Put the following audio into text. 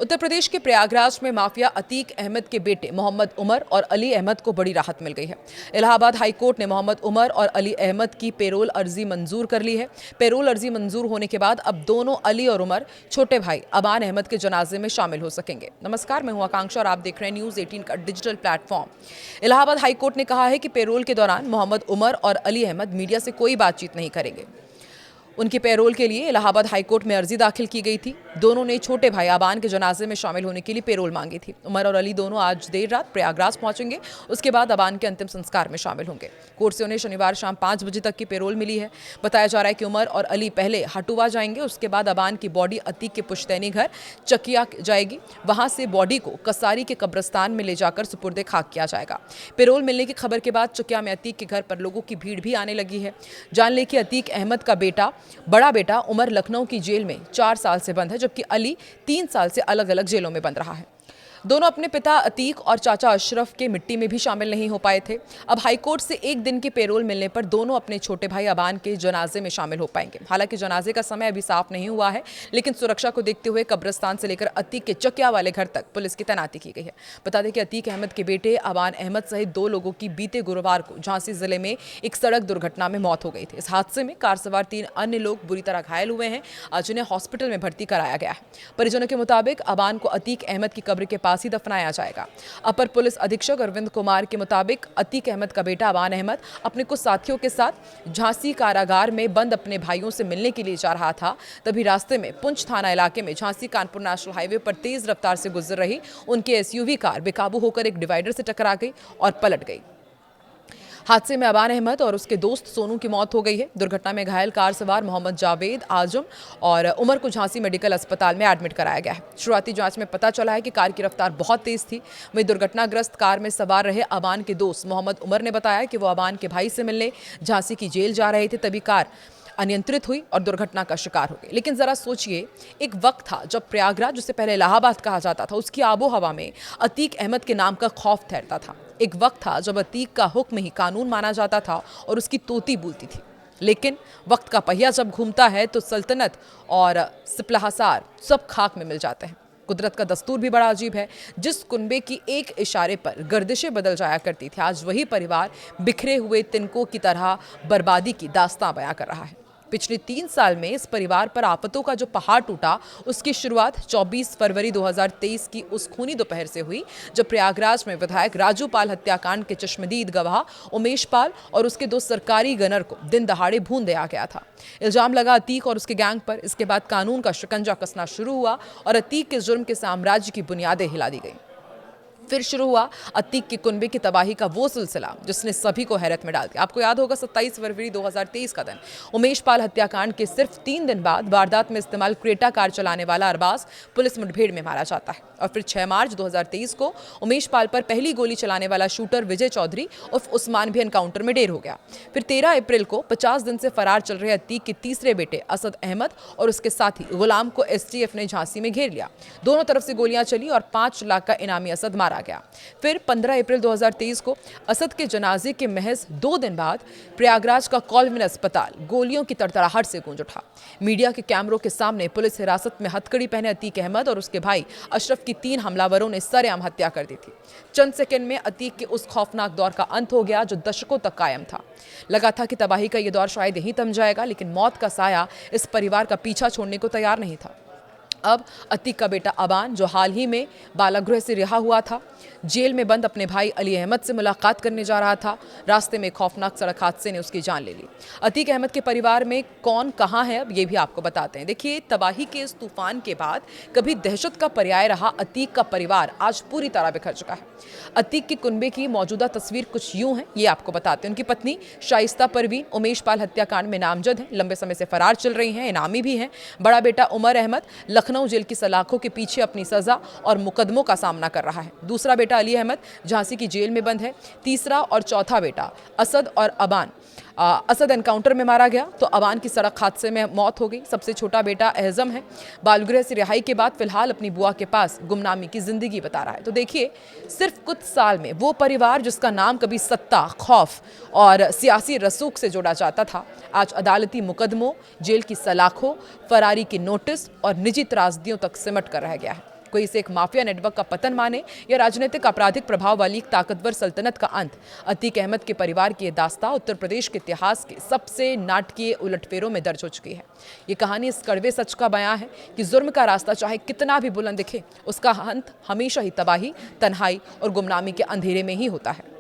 उत्तर प्रदेश के प्रयागराज में माफिया अतीक अहमद के बेटे मोहम्मद उमर और अली अहमद को बड़ी राहत मिल गई है। इलाहाबाद हाई कोर्ट ने मोहम्मद उमर और अली अहमद की पेरोल अर्जी मंजूर कर ली है। पेरोल अर्जी मंजूर होने के बाद अब दोनों अली और उमर छोटे भाई अबान अहमद के जनाजे में शामिल हो सकेंगे। नमस्कार, मैं हूं आकांक्षा और आप देख रहे हैं न्यूज़ 18 का digital platform. Allahabad high court ने कहा है कि पेरोल के दौरान मोहम्मद उमर और अली अहमद मीडिया से कोई बातचीत नहीं करेंगे। उनकी पैरोल के लिए इलाहाबाद हाईकोर्ट में अर्जी दाखिल की गई थी। दोनों ने छोटे भाई अबान के जनाजे में शामिल होने के लिए पैरोल मांगी थी। उमर और अली दोनों आज देर रात प्रयागराज पहुंचेंगे। उसके बाद अबान के अंतिम संस्कार में शामिल होंगे। कोर्ट से उन्हें शनिवार शाम 5 बजे तक की पैरोल मिली है। बताया जा रहा है कि उमर और अली पहले हटुआ जाएंगे, उसके बाद अबान की बॉडी अतीक के पुश्तैनी घर चकिया जाएगी। वहां से बॉडी को कसारी के कब्रिस्तान में ले जाकर सुपुर्दे खाक किया जाएगा। पैरोल मिलने की खबर के बाद चकिया में अतीक के घर पर लोगों की भीड़ भी आने लगी है। जान ले कि अतीक अहमद का बड़ा बेटा उमर लखनऊ की जेल में 4 साल से बंद है, जबकि अली 3 साल से अलग अलग जेलों में बंद रहा है। दोनों अपने पिता अतीक और चाचा अशरफ के मिट्टी में भी शामिल नहीं हो पाए थे। अब हाईकोर्ट से एक दिन की पैरोल मिलने पर दोनों अपने छोटे भाई अबान के जनाजे में शामिल हो पाएंगे। हालांकि जनाजे का समय अभी साफ नहीं हुआ है, लेकिन सुरक्षा को देखते हुए कब्रिस्तान से लेकर अतीक के चकिया वाले घर तक पुलिस की तैनाती की गई है। बता दें कि अतीक अहमद के बेटे अबान अहमद सहित 2 लोगों की बीते गुरुवार को झांसी जिले में एक सड़क दुर्घटना में मौत हो गई थी। इस हादसे में कार सवार 3 अन्य लोग बुरी तरह घायल हुए हैं। आज उन्हें हॉस्पिटल में भर्ती कराया गया है। परिजनों के मुताबिक अबान को अतीक अहमद की कब्र के पास ही दफनाया जाएगा। अपर पुलिस अधीक्षक अरविंद कुमार के मुताबिक अतीक अहमद का बेटा अबान अहमद अपने कुछ साथियों के साथ झांसी कारागार में बंद अपने भाइयों से मिलने के लिए जा रहा था। तभी रास्ते में पुंछ थाना इलाके में झांसी कानपुर नेशनल हाईवे पर तेज रफ्तार से गुजर रही उनकी एसयूवी कार बेकाबू होकर एक डिवाइडर से टकरा गई और पलट गई। हादसे में अबान अहमद और उसके दोस्त सोनू की मौत हो गई है। दुर्घटना में घायल कार सवार मोहम्मद जावेद आजम और उमर को झांसी मेडिकल अस्पताल में एडमिट कराया गया है। शुरुआती जांच में पता चला है कि कार की रफ्तार बहुत तेज थी। वहीं दुर्घटनाग्रस्त कार में सवार रहे अबान के दोस्त मोहम्मद उमर ने बताया कि वो अबान के भाई से मिलने झांसी की जेल जा रहे थे, तभी कार अनियंत्रित हुई और दुर्घटना का शिकार हो गई। लेकिन जरा सोचिए, एक वक्त था जब प्रयागराज, जिसे पहले इलाहाबाद कहा जाता था, उसकी आबो हवा में अतीक अहमद के नाम का खौफ ठहरता था। एक वक्त था जब अतीक का हुक्म ही कानून माना जाता था और उसकी तोती बोलती थी। लेकिन वक्त का पहिया जब घूमता है तो सल्तनत और सिपलाहसार सब खाक में मिल जाते हैं। कुदरत का दस्तूर भी बड़ा अजीब है। जिस कुनबे की एक इशारे पर गर्दिशें बदल जाया करती थी, आज वही परिवार बिखरे हुए तिनकों की तरह बर्बादी की दास्तां बयां कर रहा है। पिछले 3 साल में इस परिवार पर आफतों का जो पहाड़ टूटा, उसकी शुरुआत 24 फरवरी 2023 की उस खूनी दोपहर से हुई, जब प्रयागराज में विधायक राजू पाल हत्याकांड के चश्मदीद गवाह उमेश पाल और उसके 2 सरकारी गनर को दिन दहाड़े भून दिया गया था। इल्जाम लगा अतीक और उसके गैंग पर। इसके बाद कानून का शिकंजा कसना शुरू हुआ और अतीक के जुर्म के साम्राज्य की बुनियादें हिला दी गई। फिर शुरू हुआ अतीक के कुनबे की तबाही का वो सिलसिला जिसने सभी को हैरत में डाल दिया। आपको याद होगा 27 फरवरी 2023 का दिन। उमेश पाल हत्याकांड के सिर्फ 3 दिन बाद वारदात में इस्तेमाल क्रेटा कार चलाने वाला अरबाज पुलिस मुठभेड़ में मारा जाता है। और फिर 6 मार्च 2023 को उमेश पाल पर पहली गोली चलाने वाला शूटर विजय चौधरी उर्फ उस्मान भी एनकाउंटर में ढेर हो गया। फिर 13 अप्रैल को 50 दिन से फरार चल रहे अतीक के तीसरे बेटे असद अहमद और उसके साथी गुलाम को एसटीएफ ने झांसी में घेर लिया। दोनों तरफ से गोलियां चली और 5 लाख का इनामी असद मारा गया। फिर 15 अप्रैल 2023 को असद के जनाजे के महज 2 दिन बाद प्रयागराज का कॉलविन अस्पताल गोलियों की तड़तड़ाहट से गूंज उठा। मीडिया के कैमरों के सामने पुलिस हिरासत में हथकड़ी पहने अतीक अहमद और उसके भाई अशरफ की 3 हमलावरों ने सरेआम हत्या कर दी थी। चंद सेकंड में अतीक के उस खौफनाक दौर का अंत हो गया जो दशकों तक कायम था। लगा था कि तबाही का यह दौर शायद यहीं थम जाएगा, लेकिन मौत का साया इस परिवार का पीछा छोड़ने को तैयार नहीं था। अब अतीक का बेटा अबान, जो हाल ही में बालागृह से रिहा हुआ था, जेल में बंद अपने भाई अली अहमद से मुलाकात करने जा रहा था। रास्ते में खौफनाक सड़क हादसे ने उसकी जान ले ली। अतीक अहमद के परिवार में कौन कहां है, अब ये भी आपको बताते हैं। देखिए, तबाही के इस तूफान के बाद कभी दहशत का पर्याय रहा अतीक का परिवार आज पूरी तरह बिखर चुका है। अतीक के कुनबे की मौजूदा तस्वीर कुछ यूं है, ये आपको बताते हैं। उनकी पत्नी शाइस्ता परवीन उमेश पाल हत्याकांड में नामजद है, लंबे समय से फरार चल रही हैं, इनामी भी हैं। बड़ा बेटा उमर अहमद लखनऊ जेल की सलाखों के पीछे अपनी सजा और मुकदमों का सामना कर रहा है। दूसरा बेटा अली अहमद झांसी की जेल में बंद है। तीसरा और चौथा बेटा असद और अबान, असद एनकाउंटर में मारा गया तो अबान की सड़क हादसे में मौत हो गई। सबसे छोटा बेटा एहजम है, बालगृह से रिहाई के बाद फिलहाल अपनी बुआ के पास गुमनामी की जिंदगी बता रहा है। तो देखिए, सिर्फ कुछ साल में वो परिवार जिसका नाम कभी सत्ता, खौफ और सियासी रसूख से जोड़ा जाता था, आज अदालती मुकदमों, जेल की सलाखों, फरारी के नोटिस और निजी त्रासदियों तक सिमट कर रह गया है। कोई इसे एक माफिया नेटवर्क का पतन माने या राजनीतिक आपराधिक प्रभाव वाली एक ताकतवर सल्तनत का अंत, अतीक अहमद के परिवार की यह दास्तां उत्तर प्रदेश के इतिहास के सबसे नाटकीय उलटफेरों में दर्ज हो चुकी है। ये कहानी इस कड़वे सच का बयां है कि जुर्म का रास्ता चाहे कितना भी बुलंद दिखे, उसका अंत हमेशा ही तबाही, तन्हाई और गुमनामी के अंधेरे में ही होता है।